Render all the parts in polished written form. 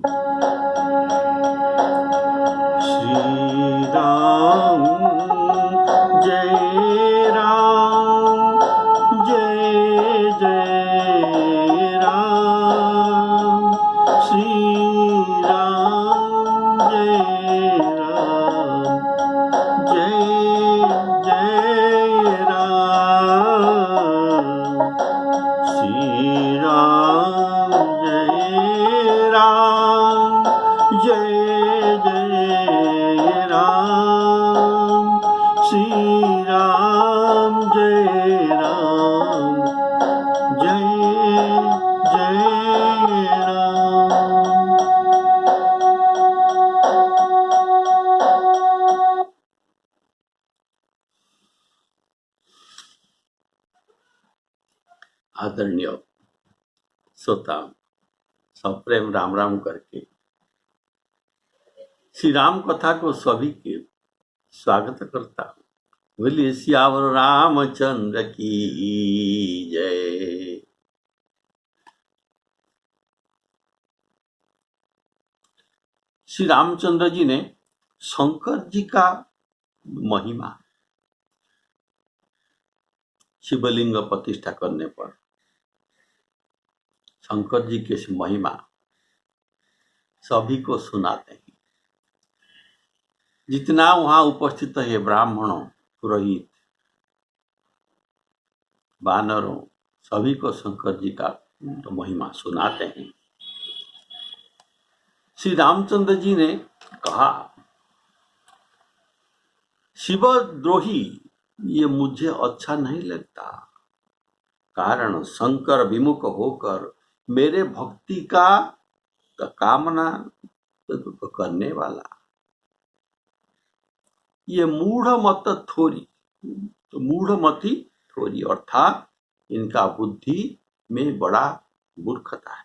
श्री राम जय राम जय जय राम। श्री राम जय राम जय जय राम। श्री राम जय राम जय जय राम। श्री राम जय राम जय जय राम। आदरणीय श्रोता, सप्रेम राम राम करके श्री राम कथा को सभी के स्वागत करता हूँ। बोलिए सियावर रामचंद्र की जय। श्री रामचंद्र जी ने शंकर जी का महिमा शिवलिंग प्रतिष्ठा करने पर शंकर जी की महिमा सभी को सुनाते हैं। जितना वहां उपस्थित है ब्राह्मणों, पुरोहित, वानरों, सभी को शंकर जी का महिमा सुनाते हैं। श्री रामचंद्र जी ने कहा, शिवद्रोही ये मुझे अच्छा नहीं लगता, कारण शंकर विमुख होकर मेरे भक्ति का कामना करने वाला ये मूढ़मति थोड़ी, अर्थात इनका बुद्धि में बड़ा मूर्खता है।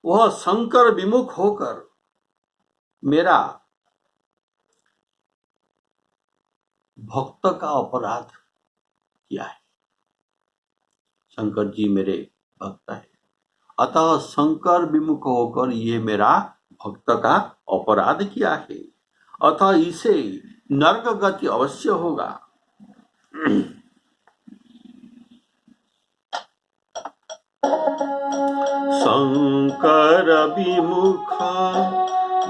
वह शंकर विमुख होकर मेरा भक्त का अपराध किया है। शंकर जी मेरे भक्त है, अतः शंकर विमुख होकर ये मेरा भक्त का अपराध किया है, अतः इसे नरक गति अवश्य होगा। शंकर विमुख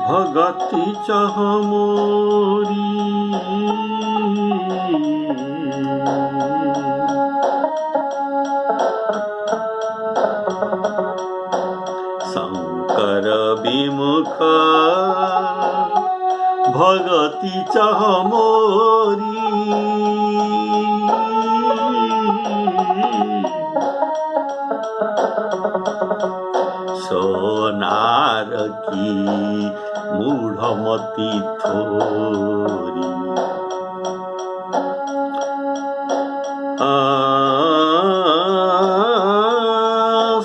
भगति चह मोरी, शंकर विमुख भगति चह मोरी, सोनार की मूढ़मति थोरी।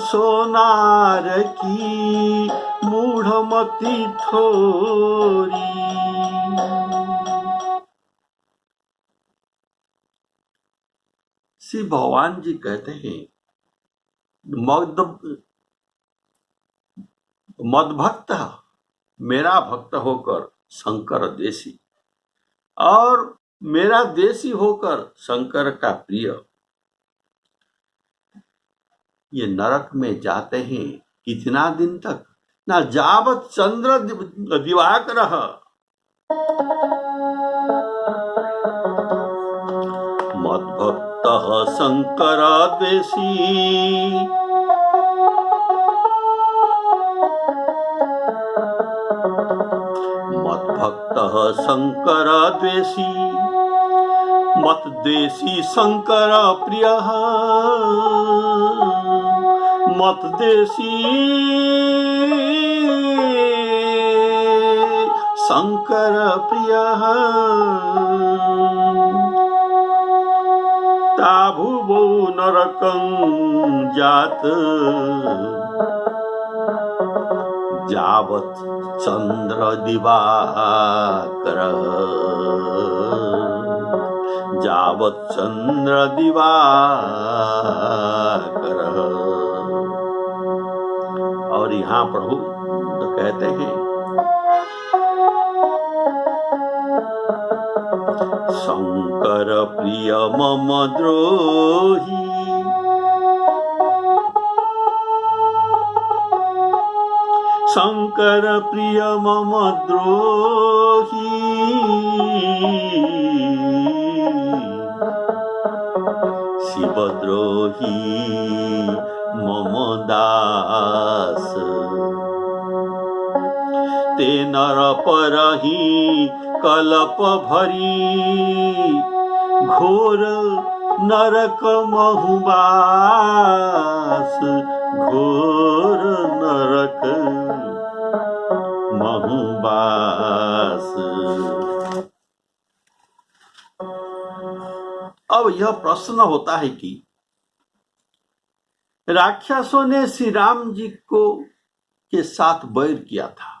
सोनार की मूढ़मति थोरी। श्री भगवान जी कहते हैं, मदभक्त मेरा भक्त होकर शंकर देशी, और मेरा देशी होकर शंकर का प्रिय, ये नरक में जाते हैं कितना दिन तक, ना जावत चंद्र दिवाकर। मद्भक्त शंकर देशी, मद्भक्त शंकर द्वेषी, मत देशी शंकर प्रिय, मत देशी शंकर प्रिय। ताभुवो नरकं जात, जावत् चंद्र दिवाकर, जावत् चंद्र दिवाकर। और यहाँ प्रभु तो कहते हैं, शंकर प्रिय मम द्रोही, शंकर प्रिय मम द्रोही, शिवद्रोही मम दास, ते नर परही कल्प भरी, घोर नरक महुबास, घोर नरक महुबास। अब यह प्रश्न होता है कि राक्षसों ने श्री राम जी को के साथ बैर किया था,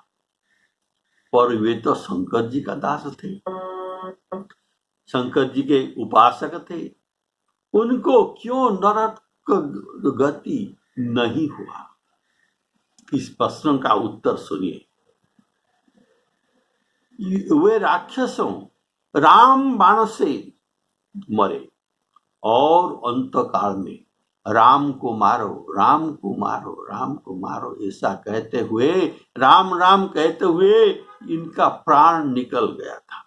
पर वे तो शंकर जी का दास थे, शंकर जी के उपासक थे, उनको क्यों नरक गति नहीं हुआ? इस प्रश्न का उत्तर सुनिए। वे राक्षसों राम बाण से मरे और अंतकाल में राम को मारो, राम को मारो, राम को मारो ऐसा कहते हुए, राम राम कहते हुए इनका प्राण निकल गया था।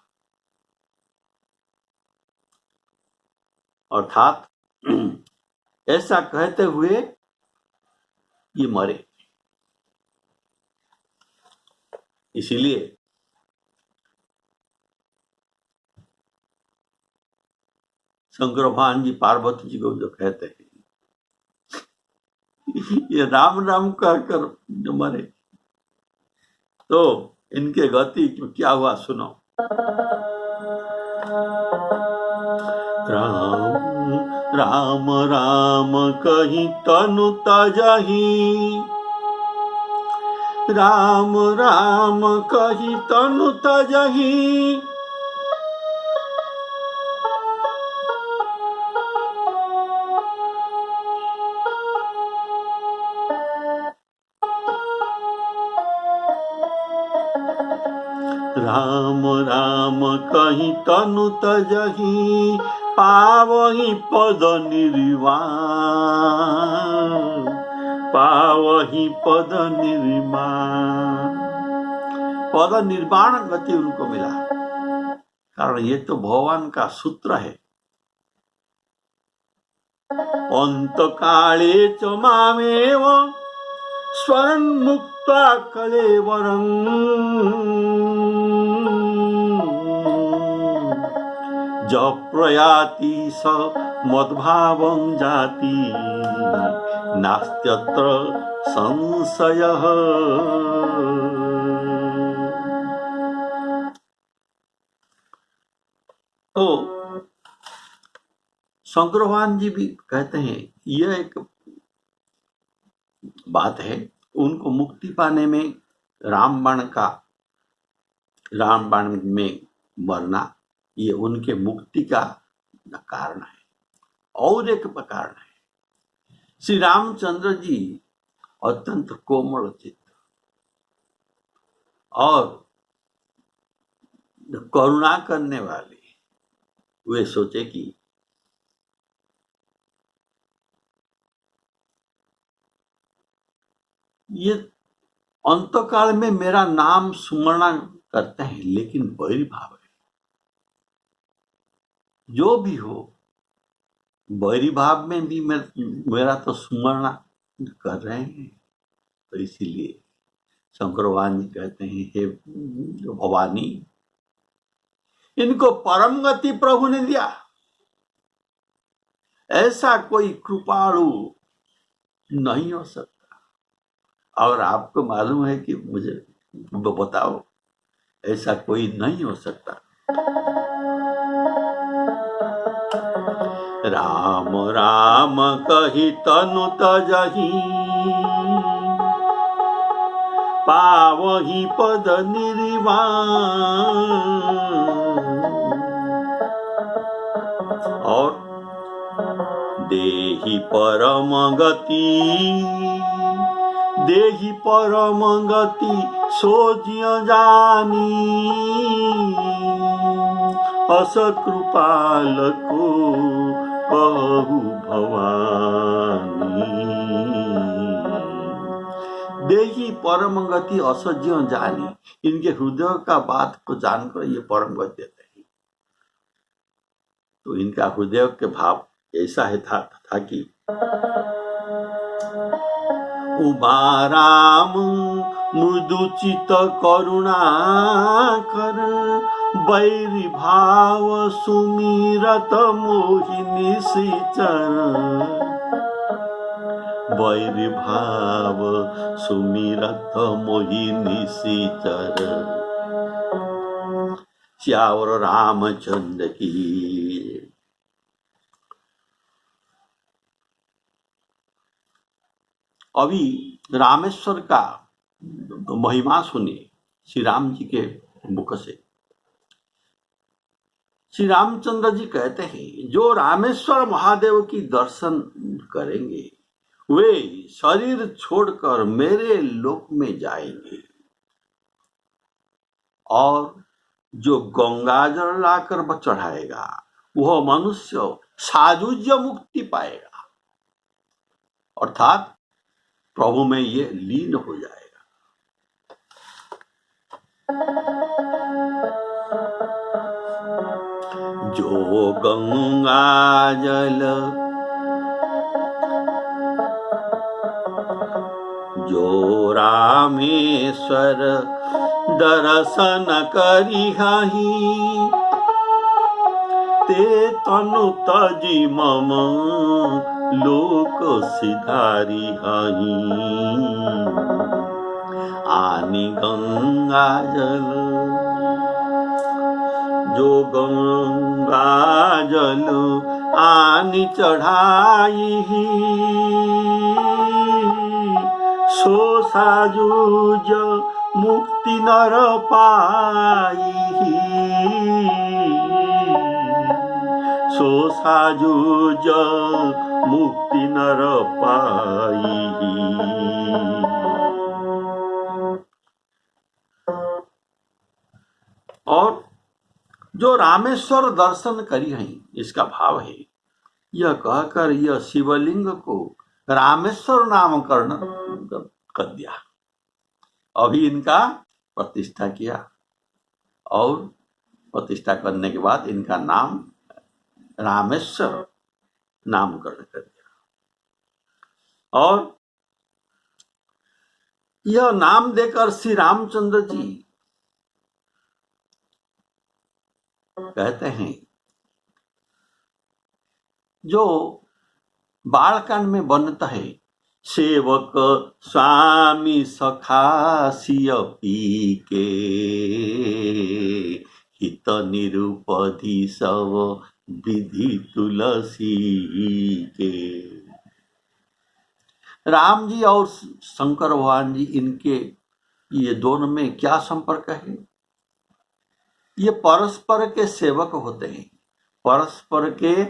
अर्थात ऐसा कहते हुए ये मरे। इसीलिए शंकर भगवान जी पार्वती जी को जो कहते हैं, ये राम राम कहकर जो मरे, तो इनके गति क्या हुआ सुनो। राम राम राम कही तनु तजही, राम राम कही तनु तजही, राम राम कही तनु तजही, पावही पद निर्वाण, पावही पद निर्माण। पद निर्माण गति उनको मिला, कारण ये तो भगवान का सूत्र है। अंत काले च मामेव स्वरं मुक्ता कलेवरं, जब प्रयाति स मद्भावं जाति, नास्त्यत्र संशयः। तो शंकर भगवान जी भी कहते हैं, यह एक बात है, उनको मुक्ति पाने में रामबाण में मरना ये उनके मुक्ति का कारण है। और एक कारण है, श्री रामचंद्र जी अत्यंत कोमल चित्त और करुणा करने वाले, वे सोचे कि ये अंतकाल में मेरा नाम सुमरण करते हैं, लेकिन बैरी भाव है। जो भी हो, बैरी भाव में भी मेरा तो सुमरण कर रहे हैं। तो इसीलिए शंकर भगवान जी कहते हैं, हे भवानी, इनको परम गति प्रभु ने दिया, ऐसा कोई कृपालु नहीं हो सकता। और आपको मालूम है कि मुझे बताओ, ऐसा कोई नहीं हो सकता। राम राम कही तनु तजही, पावही पद निर्वाण, और देहि परम गति, देहि परम गति सोजिय जानी, अस कृपाल को कहु भवानी। देहि परम गति असज्य जानी, इनके हृदय का बात को जानकर ये परम गति देते हैं। तो इनका हृदय के भाव ऐसा है था कि उमा राम मृदुचित करुणा कर, बैरी भाव सुमिरत मोहिनी श्रीचर, बैरी भाव सुमिरत मोहिनी श्रीचर। श्यावर रामचंद्र की। अभी रामेश्वर का महिमा सुनिए श्री राम जी के मुख से। श्री रामचंद्र जी कहते हैं, जो रामेश्वर महादेव की दर्शन करेंगे वे शरीर छोड़कर मेरे लोक में जाएंगे, और जो गंगाजल लाकर चढ़ाएगा वह मनुष्य सायुज्य मुक्ति पाएगा, अर्थात प्रभु में ये लीन हो जाएगा। जो गंगा जल, जो रामेश्वर दर्शन करिहि, ते तनु तजी मम लोक सिधारी हई। आनी गंगा जल, जो गंगा जल आनी चढ़ाई, सो सायुज मुक्ति नर पाई, सो सायुज मुक्ति नर पाई। और जो रामेश्वर दर्शन करी हैं, इसका भाव है यह कहकर यह शिवलिंग को रामेश्वर नामकरण कर दिया। अभी इनका प्रतिष्ठा किया और प्रतिष्ठा करने के बाद इनका नाम रामेश्वर नामकरण कर दिया। और यह नाम देकर श्री रामचंद्र जी कहते हैं, जो बालकांड में बनता है, सेवक स्वामी सखा सिय पी के, हित निरुपधि सब विधि तुलसी के। राम जी और शंकर भगवान जी, इनके ये दोनों में क्या संपर्क है? ये परस्पर के सेवक होते हैं, परस्पर के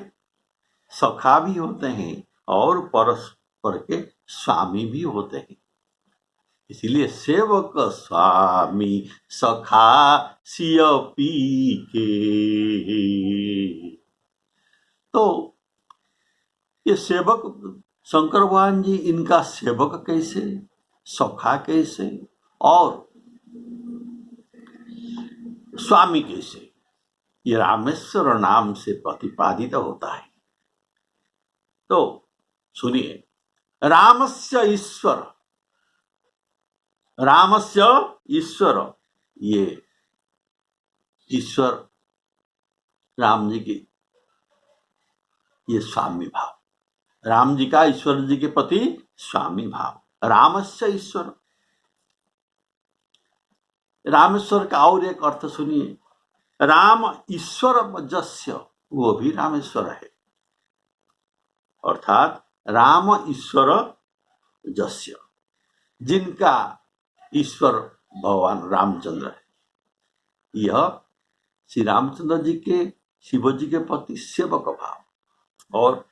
सखा भी होते हैं और परस्पर के स्वामी भी होते हैं। इसलिए सेवक स्वामी सखा सिय पी के। तो ये सेवक शंकर भगवान जी, इनका सेवक कैसे, सखा कैसे और स्वामी कैसे, ये रामेश्वर नाम से प्रतिपादित होता है। तो सुनिए, रामस्य ईश्वर, रामस्य ईश्वर, ये ईश्वर राम जी की ये स्वामी भाव, राम जी का ईश्वर जी के प्रति स्वामी भाव, रामस्य ईश्वर। रामेश्वर का और एक अर्थ सुनिए, राम ईश्वर जस्य, वो भी रामेश्वर है, अर्थात राम ईश्वर जस्य, जिनका ईश्वर भगवान रामचंद्र है। यह श्री रामचंद्र जी के शिव जी के प्रति सेवक भाव। और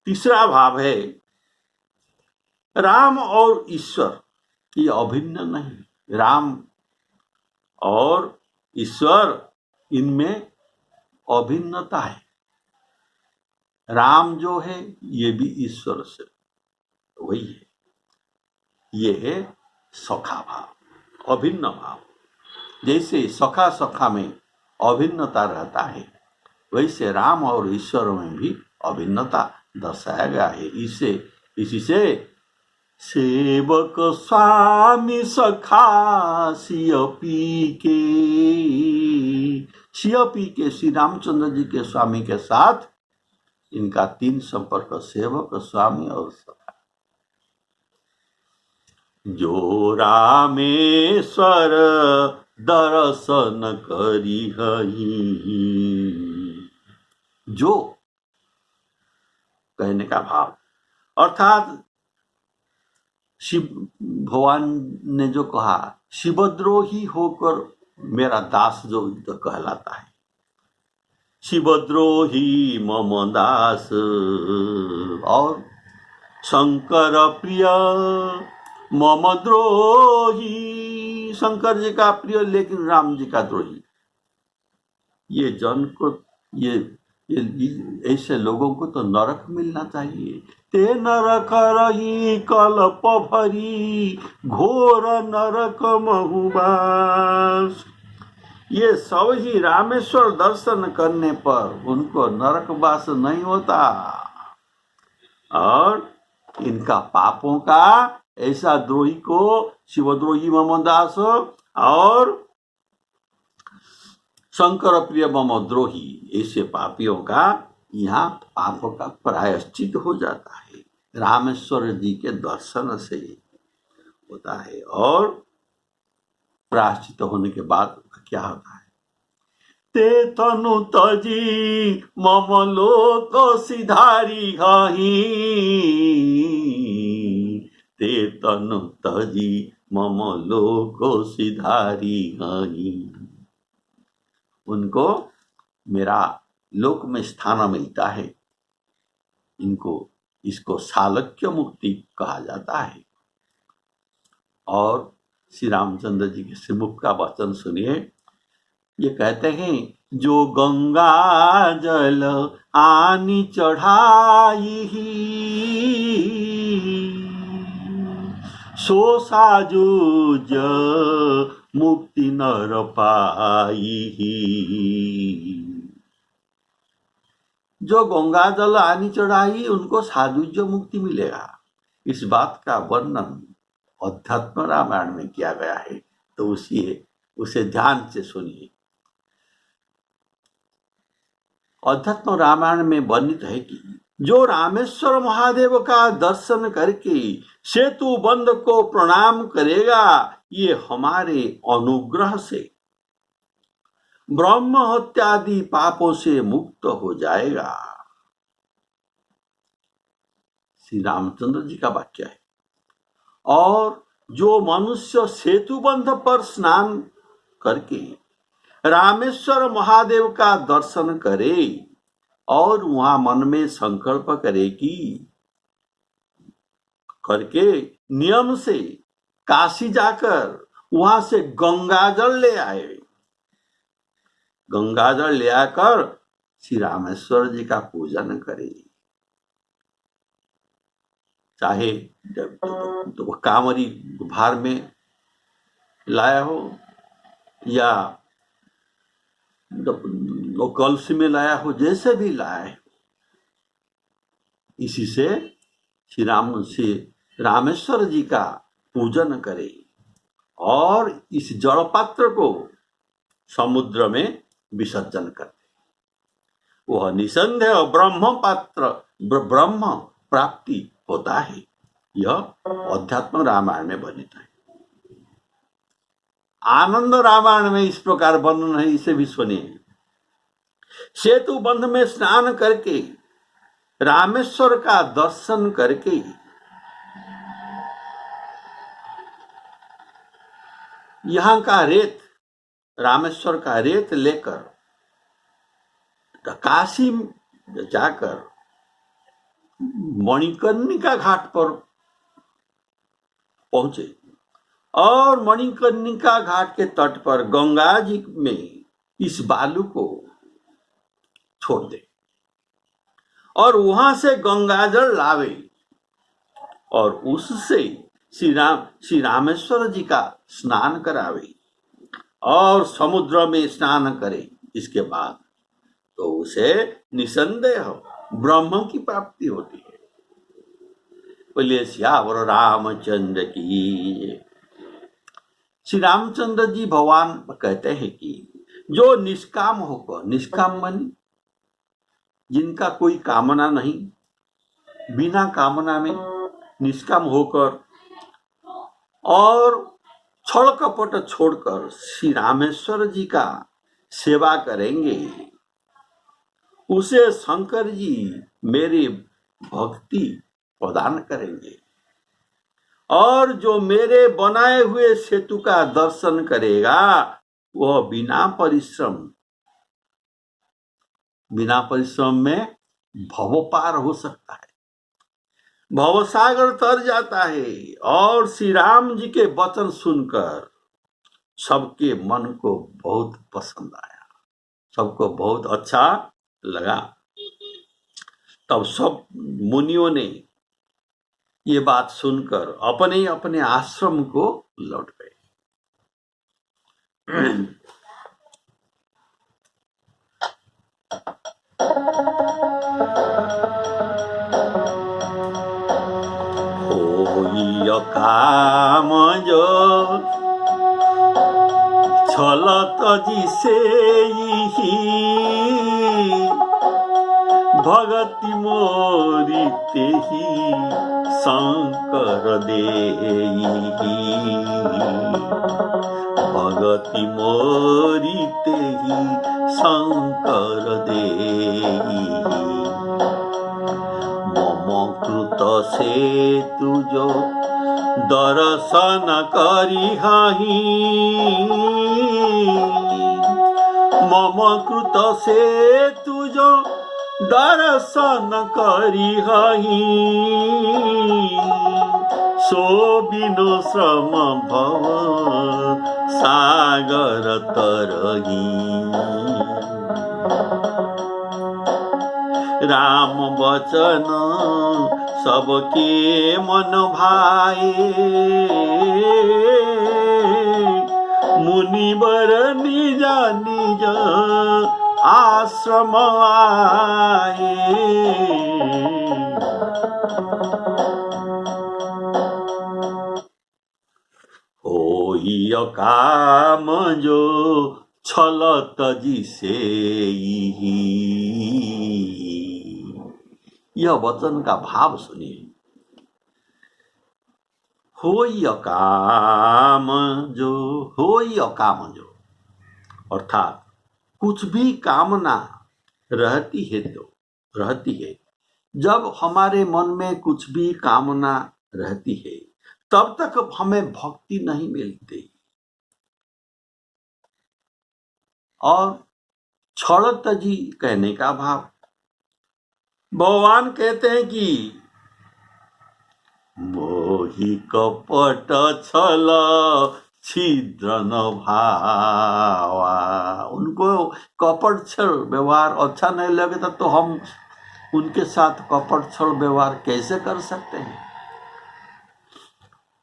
तीसरा भाव है राम और ईश्वर ये अभिन्न नहीं, राम और ईश्वर इनमें अभिन्नता है। राम जो है ये भी ईश्वर से वही है, ये है सखा भाव, अभिन्न भाव। जैसे सखा सखा में अभिन्नता रहता है, वैसे राम और ईश्वर में भी अभिन्नता दर्शाया गया है। इसी से सेवक स्वामी सखा सिय पी के श्री रामचंद्र जी के स्वामी के साथ इनका 3 संपर्क, सेवक, स्वामी और सखा। जो रामेश्वर दर्शन करी हई, जो कहने का भाव, अर्थात शिव भगवान ने जो कहा, शिवद्रोही होकर मेरा दास जो कहलाता है, शिवद्रोही मम दास, और शंकर प्रिय मम द्रोही, शंकर जी का प्रिय लेकिन राम जी का द्रोही। ये जन को ये ऐसे लोगों को तो नरक मिलना चाहिए। ते नरक रही कल्प भरी, घोर नरक महुबास। ये सब ही रामेश्वर दर्शन करने पर उनको नरकवास नहीं होता, और इनका पापों का ऐसा द्रोही को शिवद्रोही मम दास और शंकर प्रिय मम द्रोही, ऐसे पापियों का यहाँ पापों का प्रायश्चित हो जाता है, रामेश्वर जी के दर्शन से होता है। और प्रायश्चित होने के बाद क्या होता है? ते तनु तजी मम लोक सिधारी हही, ते तनु तजी मम लोक सिधारी हही। उनको मेरा लोक में स्थान मिलता है। इसको सालक्य मुक्ति कहा जाता है। और श्री रामचंद्र जी के श्रीमुख का वचन सुनिए। ये कहते हैं, जो गंगा जल आनी चढ़ाई, सो साजुज मुक्ति नर पाई। जो गंगा जल आनी चढ़ाई उनको साजुज्य मुक्ति मिलेगा। इस बात का वर्णन अध्यात्म रामायण में किया गया है, तो उसे ध्यान से सुनिए। अध्यात्म रामायण में वर्णित है कि जो रामेश्वर महादेव का दर्शन करके सेतु बंध को प्रणाम करेगा, ये हमारे अनुग्रह से ब्रह्म हत्यादि पापों से मुक्त हो जाएगा। श्री रामचंद्र जी का वाक्य है। और जो मनुष्य सेतु बंध पर स्नान करके रामेश्वर महादेव का दर्शन करे और वहां मन में संकल्प करे कि करके नियम से काशी जाकर वहां से गंगाजल ले आए, गंगाजल ले आकर श्री रामेश्वर जी का पूजन करे, चाहे तो कांवरी भार में लाया हो या कलश में लाया हो, जैसे भी लाया हो, इसी से श्री रामेश्वर जी का पूजन करे और इस जल पात्र को समुद्र में विसर्जन करते, वह निसंदेह ब्रह्म पात्र ब्रह्म प्राप्ति होता है। यह अध्यात्म रामायण में वर्णित है। आनंद रामायण में इस प्रकार वर्णन है, इसे भी सुनिए। सेतु बंध में स्नान करके रामेश्वर का दर्शन करके यहाँ का रेत, रामेश्वर का रेत लेकर काशी जाकर मणिकर्णिका घाट पर पहुंचे और मणिकर्णिका घाट के तट पर गंगा जी में इस बालू को छोड़ दे और वहां से गंगाजल लावे और उससे श्री रामेश्वर जी का स्नान करावे और समुद्र में स्नान करे। इसके बाद तो उसे निसंदेह ब्रह्म की प्राप्ति होती है। बोलिए सियावर रामचंद्र की। श्री रामचंद्र जी भगवान कहते हैं कि जो निष्काम होकर, निष्काम मन जिनका कोई कामना नहीं, बिना कामना में निष्काम होकर और छल कपट छोड़कर श्री रामेश्वर जी का सेवा करेंगे, उसे शंकर जी मेरी भक्ति प्रदान करेंगे। और जो मेरे बनाए हुए सेतु का दर्शन करेगा वह बिना परिश्रम में भव पार हो सकता है, भवसागर तर जाता है। और श्री राम जी के वचन सुनकर सबके मन को बहुत पसंद आया, सबको बहुत अच्छा लगा। तब सब मुनियों ने ये बात सुनकर अपने अपने आश्रम को लौट गए। होई काम जो छलत जिसे भगति मोरी तेहि शंकर देहि, भगति मोरी तेहि शंकर देहि। मम कृत से तुजो दर्शन करिहाहि, मम कृत से तुजो दर्शन करिहाहि, सो बिनु श्रम भव सागर तरहि। राम वचन सबके मन भाए, मुनिवर निज निज आश्रम आए। होई काम जो छलत जिसे, यह वचन का भाव सुनिए। होई काम जो, होई काम जो अर्थात कुछ भी कामना रहती है तो रहती है, जब हमारे मन में कुछ भी कामना रहती है तब तक हमें भक्ति नहीं मिलती। और छलत जी कहने का भाव, भगवान कहते हैं कि मोहि कपट छल छिद्र न भावा। उनको कपट छल व्यवहार अच्छा नहीं लगता तो हम उनके साथ कपट छल व्यवहार कैसे कर सकते हैं।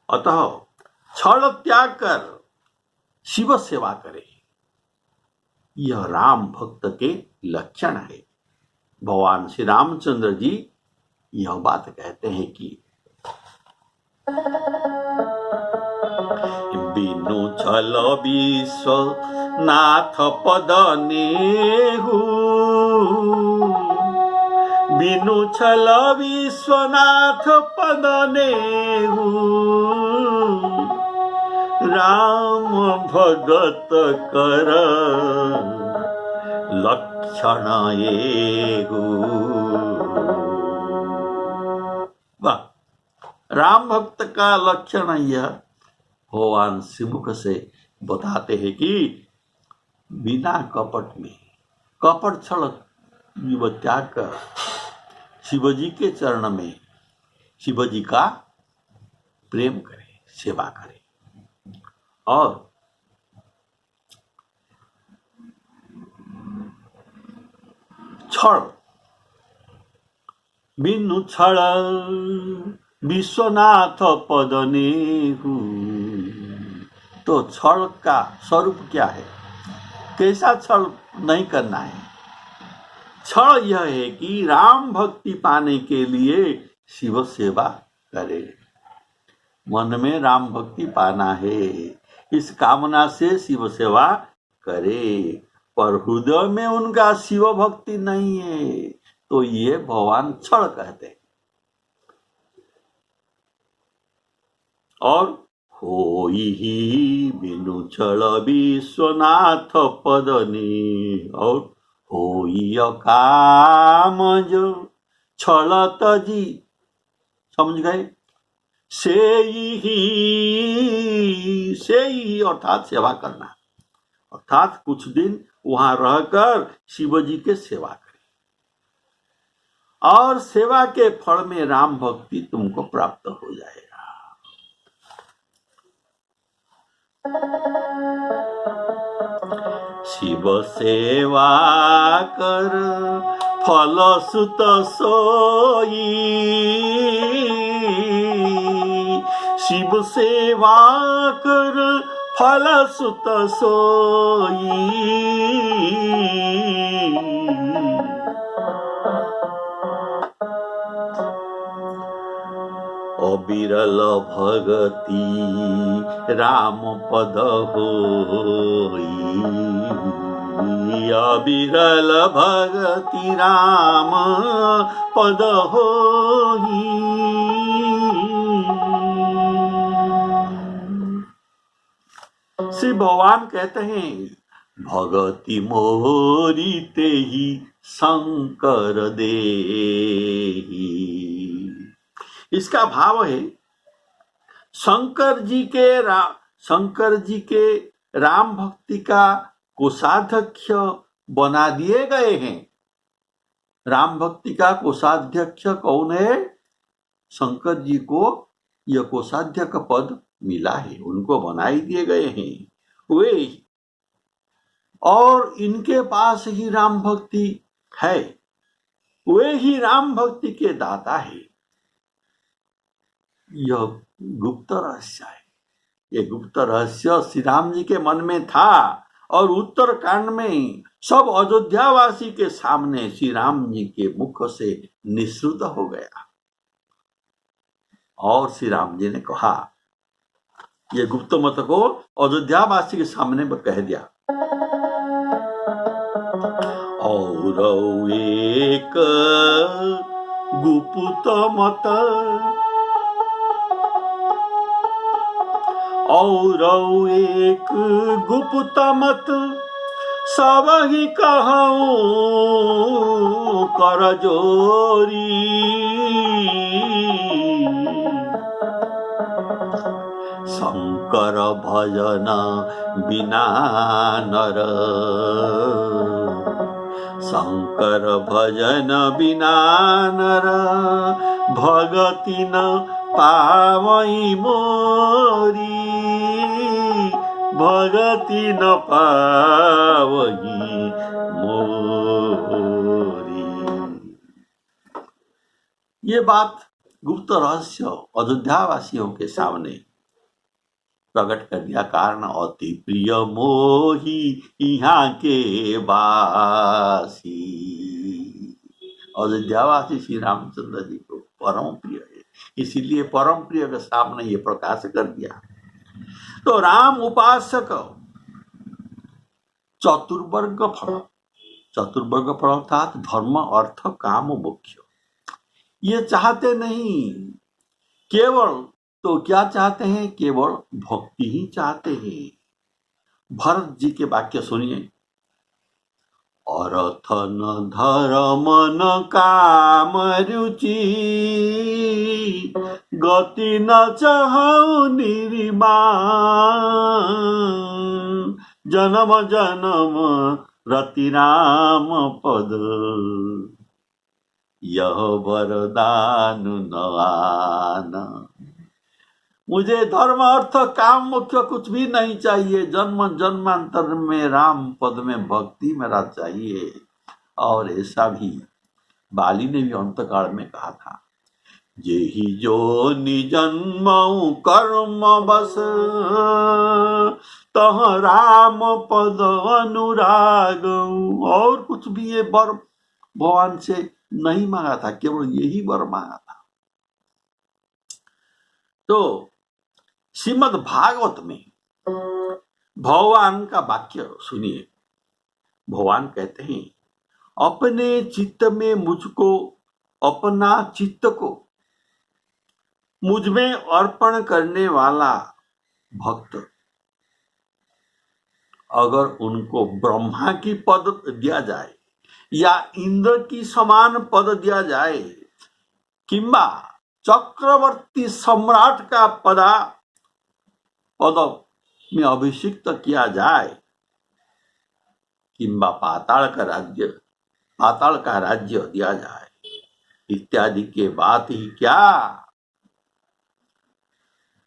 अतः छल त्याग कर शिव सेवा करें, यह राम भक्त के लक्षण है। भगवान श्री रामचंद्र जी यह बात कहते हैं कि बिनु छल विश्व नाथ पद नेहु, बिनु छल विश्वनाथ पद नेहु, राम भगत कर लक्षण एहु। वाह, राम भक्त का लक्षण यह भगवान श्रीमुख से बताते हैं कि बिना कपट में, कपट छल त्याग कर शिवजी के चरण में शिवजी का प्रेम करें, सेवा करे। और छल, बिनु छल विश्वनाथ पद नेहु। तो छल का स्वरूप क्या है, कैसा छल नहीं करना है? छल यह है कि राम भक्ति पाने के लिए शिव सेवा करे। मन में राम भक्ति पाना है, इस कामना से शिव सेवा करे, पर हृदय में उनका शिव भक्ति नहीं है, तो ये भगवान छल कहते हैं। और होई ही बिनु छल विश्वनाथ पदनी, और होई काम जो छल तजी, समझ गए? से ही अर्थात सेवा करना, अर्थात कुछ दिन वहां रहकर शिव जी के सेवा करें, और सेवा के फल में राम भक्ति तुमको प्राप्त हो जाएगा। शिव सेवा कर फल सुत सोई, शिव सेवा कर फल सुत सोई। अबिरल भगति राम पद होई, अबिरल भगति राम पद होई। श्री भगवान कहते हैं, भगति मोरी ते ही शंकर देही। इसका भाव है, शंकर जी के राम भक्ति का कोषाध्यक्ष बना दिए गए हैं। राम भक्ति का कोषाध्यक्ष कौन है? शंकर जी को यह कोषाध्यक्ष पद मिला है, उनको बनाई दिए गए हैं वे, और इनके पास ही राम भक्ति है, वे ही राम भक्ति के दाता है। यह गुप्त रहस्य है। ये गुप्त रहस्य श्री राम जी के मन में था, और उत्तर कांड में सब अयोध्यावासी के सामने श्री राम जी के मुख से निःसृत हो गया, और श्री राम जी ने कहा, ये गुप्त मत को अयोध्यावासी के सामने कह दिया। और एक गुप्त मत, और एक गुप्त मत सब ही कहूं कर जोरी। शंकर भजन बिना नर, शंकर भजन बिना नर भगति न पावई मोरी, भगति न पावई मोरी। ये बात गुप्त रहस्य अयोध्यावासियों के सामने प्रकट कर दिया। कारण अति प्रिय मोही यहाँ के वासी, अयोध्यावासी श्री रामचंद्र जी को परम प्रिय है, इसीलिए परम प्रिय के सामने ये प्रकाश कर दिया। तो राम उपासक चतुर्वर्ग फल, चतुर्वर्ग फल अर्थात धर्म अर्थ काम मोक्ष, ये चाहते नहीं। केवल तो क्या चाहते हैं? केवल भक्ति ही चाहते हैं। भरत जी के वाक्य सुनिए, अर्थ न धर्म न काम रुचि, गति न चाहु निर्माण, जन्म जन्म रति राम पद, यह वरदान न आना। मुझे धर्म अर्थ काम मोक्ष कुछ भी नहीं चाहिए, जन्म जन्मांतर में राम पद में भक्ति मेरा चाहिए। और ऐसा भी बाली ने भी अंतकाल में कहा था, जेहि जो निजन्म कर्म बस, तह राम पद अनुराग। और कुछ भी ये वर भगवान से नहीं मांगा था, केवल यही वर मांगा था। तो श्रीमद् भागवत में भगवान का वाक्य सुनिए। भगवान कहते हैं, अपने चित्त में मुझको, अपना चित्त को मुझ में अर्पण करने वाला भक्त, अगर उनको ब्रह्मा की पद दिया जाए या इंद्र की समान पद दिया जाए, किंबा चक्रवर्ती सम्राट का पद में अभिषिक्त किया जाए, किंबा पाताल का राज्य दिया जाए, इत्यादि के बात ही क्या,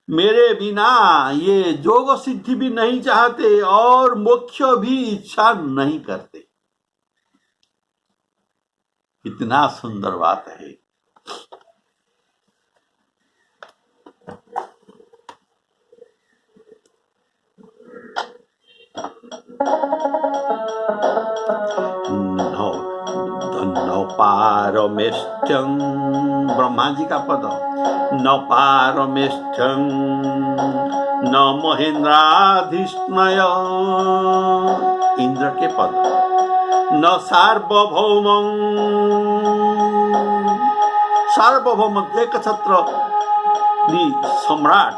मेरे बिना ये जोग सिद्धि भी नहीं चाहते और मोक्ष भी इच्छा नहीं करते। कितना सुंदर बात है। न पारमेष्ठ्यं, ब्रह्मा जी का पद, न पारमेष्ठ्यं न महेंद्राधिष्णय, इंद्र के पद, न सार्वभौमं, सार्वभौम एक छत्र सम्राट,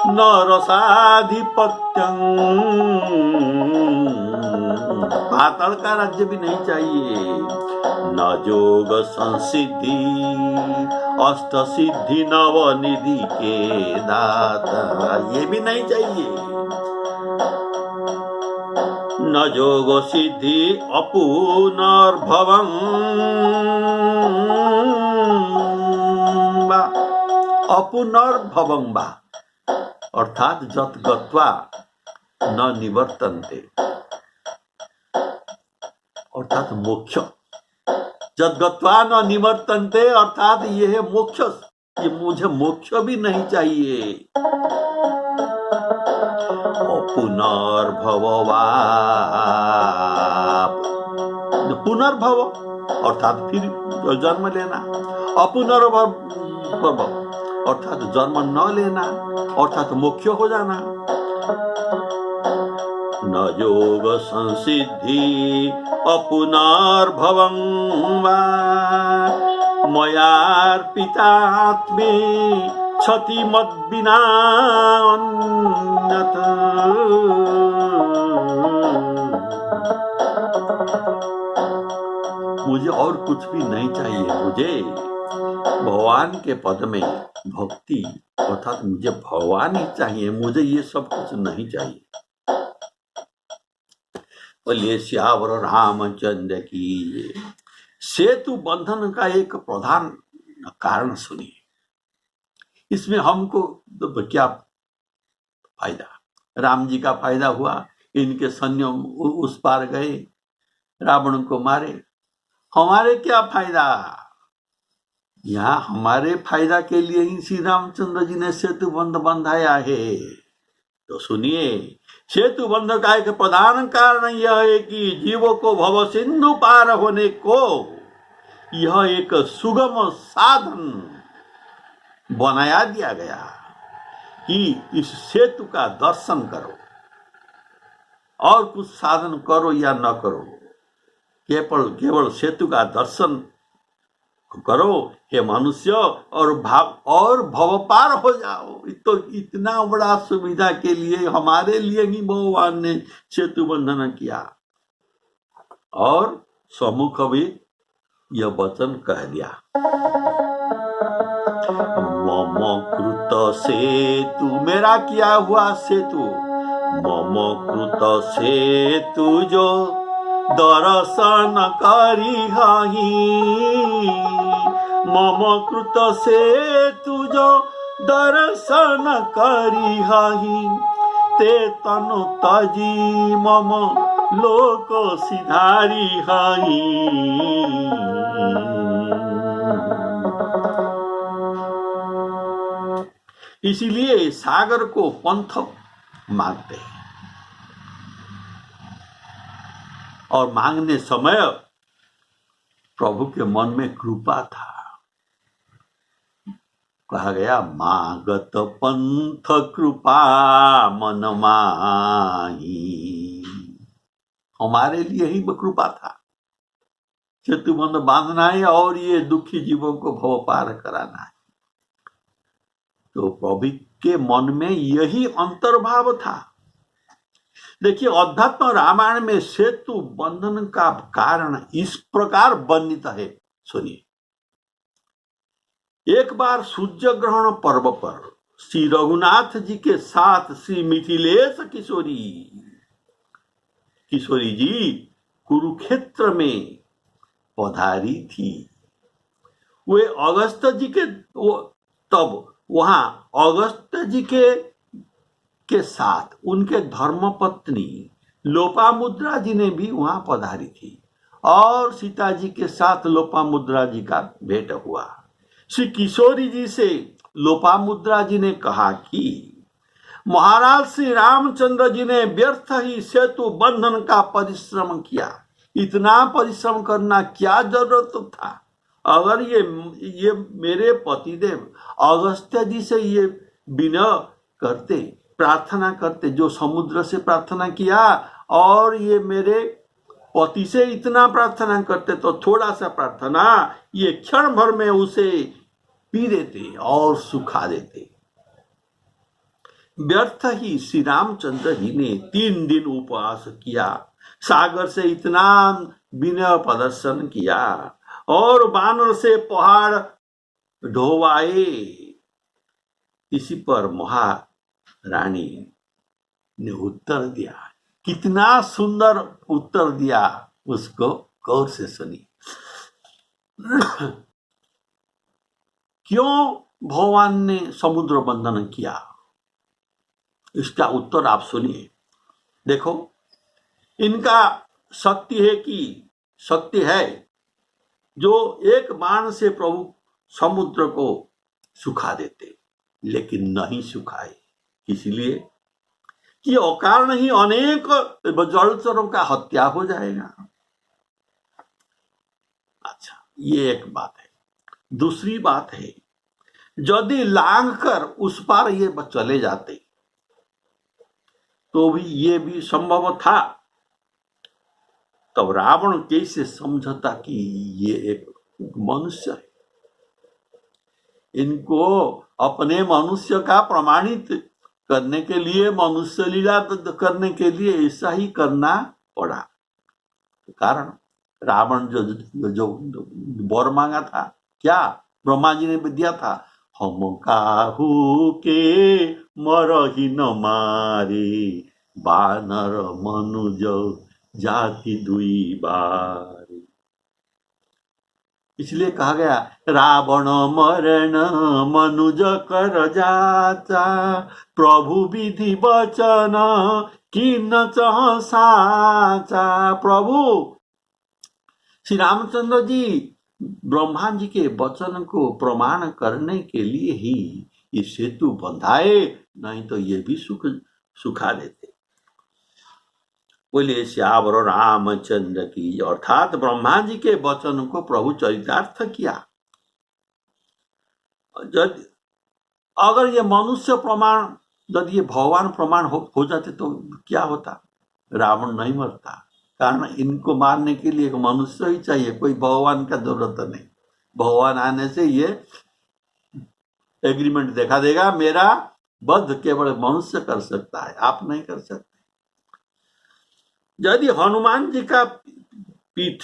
न रसाधिपत्यं, पाताल का राज्य भी नहीं चाहिए, न जोग संसिद्धि, अष्ट सिद्धि नवनिधि के दाता, ये भी नहीं चाहिए, न जोग सिद्धि अपुनर्भवं, अपुनर्भवं बा, अर्थात जत गत्वा न निवर्तन्ते, अर्थात मोक्ष, जत गत्वा न निवर्तन्ते, अर्थात यह मोक्ष, ये मुझे मोक्ष भी नहीं चाहिए। पुनर्भव, पुनर्भव अर्थात फिर जन्म लेना, अपुनर्भव अर्थात जन्म न लेना, अर्थात मोक्ष हो जाना। न योग संसिद्धि अपुनर्भवं वा मयार्पितात्मे क्षति मद बिना अन्यथ। मुझे और कुछ भी नहीं चाहिए, मुझे भगवान के पद में भक्ति, अर्थात मुझे भगवान ही चाहिए, मुझे ये सब कुछ नहीं चाहिए। बोलिए श्यावर रामचंद्र की। सेतु बंधन का एक प्रधान कारण सुनिए, इसमें हमको तो क्या फायदा? राम जी का फायदा हुआ, इनके सैन्य उस पार गए, रावण को मारे, हमारे क्या फायदा? यहाँ हमारे फायदा के लिए ही श्री रामचंद्र जी ने सेतु बंध बंधाया है। तो सुनिए, सेतु बंध का एक प्रधान कारण यह है कि जीवों को भव सिंधु पार होने को यह एक सुगम साधन बनाया दिया गया कि इस सेतु का दर्शन करो, और कुछ साधन करो या न करो, केवल सेतु का दर्शन करो हे मनुष्य, और भव पार हो जाओ। तो इतना बड़ा सुविधा के लिए हमारे लिए ही भगवान ने सेतु बंधन किया। और सम्मुख भी यह वचन कह दिया, मम कृत सेतु, मेरा किया हुआ सेतु, मम कृत सेतु जो दर्शन करी हही, मम कृत सेतु जो दर्शन करी हही ते तनु तजी मम लोक सिधारी हई। इसीलिए सागर को पंथ मांगते हैं और मांगने समय प्रभु के मन में कृपा था। कहा गया मागत पंथ कृपा मन माही। हमारे लिए ही कृपा था, सेतु बंध बांधना है और ये दुखी जीवों को भव पार कराना है। तो प्रभु के मन में यही अंतर्भाव था। देखिए, अध्यात्म रामायण में सेतु बंधन का कारण इस प्रकार वर्णित है, सुनिए। एक बार सूर्य ग्रहण पर्व पर श्री रघुनाथ जी के साथ श्री मिथिलेश किशोरी जी कुरुक्षेत्र में पधारी थी। वे अगस्त जी के तब वहां अगस्त जी के साथ उनके धर्मपत्नी लोपामुद्रा जी ने भी वहां पधारी थी और सीता जी के साथ लोपामुद्रा जी का भेंट हुआ। श्री किशोरी जी से लोपामुद्रा जी ने कहा कि महाराज श्री रामचंद्र जी ने व्यर्थ ही सेतु बंधन का परिश्रम किया। इतना परिश्रम करना क्या जरूरत था? अगर ये मेरे पतिदेव अगस्त्य जी से ये विनय करते, प्रार्थना करते, जो समुद्र से प्रार्थना किया, और ये मेरे पति से इतना प्रार्थना करते, तो थोड़ा सा प्रार्थना ये क्षण भर में उसे पी देते और सुखा देते। व्यर्थ ही श्री रामचंद्र जी ने 3 दिन उपवास किया, सागर से इतना विनय प्रदर्शन किया और बानर से पहाड़ ढोवाए। इसी पर महारानी ने उत्तर दिया। कितना सुंदर उत्तर दिया, उसको गौर से सुनिए। क्यों भगवान ने समुद्र बंधन किया, इसका उत्तर आप सुनिए। देखो, इनका शक्ति है जो एक बाण से प्रभु समुद्र को सुखा देते, लेकिन नहीं सुखाए, इसलिए कि अकारण ही अनेक जलचरों का हत्या हो जाएगा। अच्छा, ये एक बात है। दूसरी बात है, यदि लांघ कर उस पार ये चले जाते तो भी ये भी संभव था। तब रावण कैसे समझता कि ये एक मनुष्य है? इनको अपने मनुष्य का प्रमाणित करने के लिए, मनुष्य लीला करने के लिए ऐसा ही करना पड़ा। कारण रावण जो वर मांगा था, क्या ब्रह्मा जी ने दिया था, हम काहू के मरही न मारे, बानर मनुज जाति दुई बार। इसलिए कहा गया रावण मरण मनुज कर जाचा, प्रभु विधि वचन किन चह साचा। प्रभु श्री रामचंद्र जी ब्रह्मा जी के वचन को प्रमाण करने के लिए ही ये सेतु बंधाए, नहीं तो ये भी सुखा देते। बोले श्यावर रामचंद्र की, अर्थात ब्रह्मा जी के वचन को प्रभु चरितार्थ किया। अगर ये मनुष्य प्रमाण, यदि ये भगवान प्रमाण हो जाते तो क्या होता? रावण नहीं मरता, कारण इनको मारने के लिए एक मनुष्य ही चाहिए, कोई भगवान का जरूरत नहीं। भगवान आने से ये एग्रीमेंट देखा देगा, मेरा वध केवल मनुष्य कर सकता है, आप नहीं कर सकते। यदि हनुमान जी का पीठ,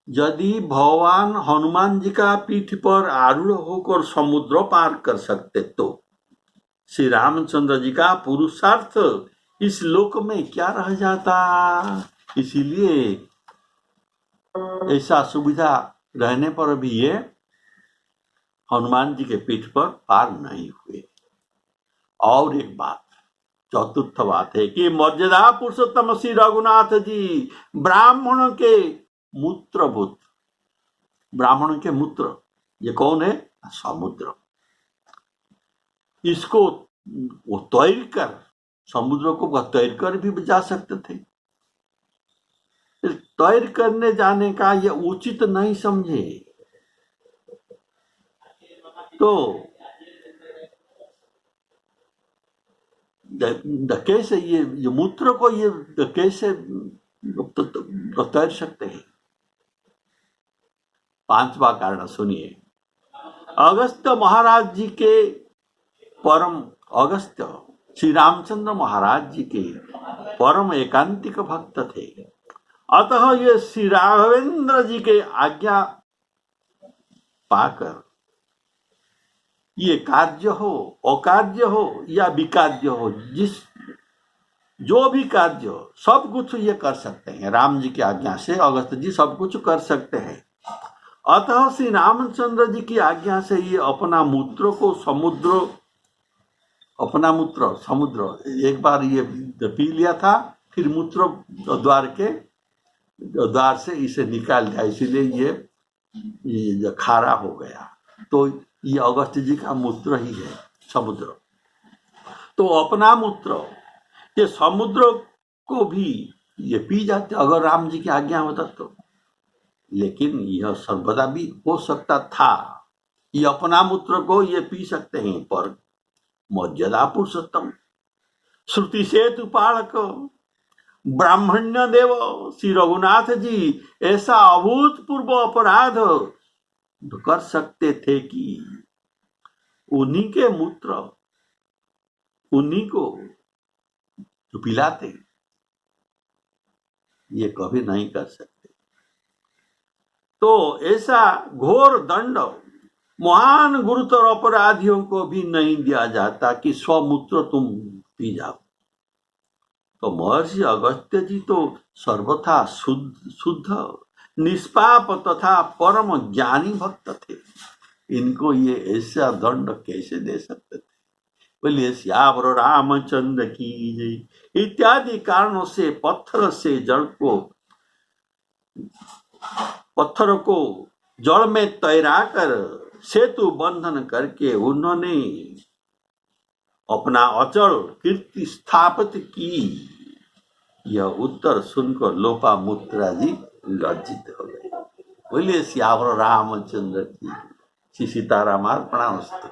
यदि भगवान हनुमान जी का पीठ पर आरूढ़ होकर समुद्र पार कर सकते तो श्री रामचंद्र जी का पुरुषार्थ इस लोक में क्या रह जाता? इसीलिए ऐसा सुविधा रहने पर भी ये हनुमान जी के पीठ पर पार नहीं हुए। और एक बात, चतुर्थ बात है कि मर्यादा पुरुषोत्तम श्री रघुनाथ जी ब्राह्मणों के मूत्रभूत, ब्राह्मणों के मूत्र, ये कौन है? समुद्र। इसको वो तैर कर, समुद्र को तैर कर भी जा सकते थे। तैर करने जाने का ये उचित नहीं समझे। तो कैसे ये मूत्र को ये कैसे तैर सकते हैं? पांचवा कारण सुनिए। अगस्त महाराज जी के परम, अगस्त श्री रामचंद्र महाराज जी के परम एकांतिक भक्त थे। अतः ये श्री राघवेंद्र जी के आज्ञा पाकर ये कार्य हो, अकार्य हो या विकार्य हो, जो भी कार्य हो, सब कुछ ये कर सकते हैं। राम जी की आज्ञा से अगस्त जी सब कुछ कर सकते हैं। अतः श्री रामचंद्र जी की आज्ञा से ये अपना मूत्र को समुद्र, अपना मूत्र समुद्र एक बार ये पी लिया था, फिर मूत्र द्वार से इसे निकाल दिया, इसीलिए ये खारा हो गया। तो ये अगस्त जी का मूत्र ही है समुद्र। तो अपना मूत्र ये समुद्र को भी ये पी जाते अगर राम जी की आज्ञा होता तो। लेकिन यह सर्वदा भी हो सकता था, ये अपना मूत्र को ये पी सकते हैं, पर मर्यादा पुरुषोत्तम श्रुति सेतु पालक ब्राह्मण्य देव श्री रघुनाथ जी ऐसा अभूतपूर्व अपराध कर सकते थे कि उन्हीं के मूत्र उन्हीं को पिलाते, ये कभी नहीं कर सकते। तो ऐसा घोर दंड महान गुरुतर अपराधियों को भी नहीं दिया जाता कि स्वमूत्र तुम पी जाओ। तो महर्षि अगस्त्य जी तो सर्वथा शुद्ध निष्पाप तथा परम ज्ञानी भक्त थे, इनको ये ऐसा दंड कैसे दे सकते थे? बोलिए श्यावर रामचंद्र की जय। इत्यादि कारणों से पत्थर को जल में तैराकर सेतु बंधन करके उन्होंने अपना अचल कीर्ति स्थापित की। यह उत्तर सुनकर लोपामुद्रा जी लज्जित हो गए। बोलिए श्यावर रामचंद्र की। श्री सीताराम अर्पणमस्तु।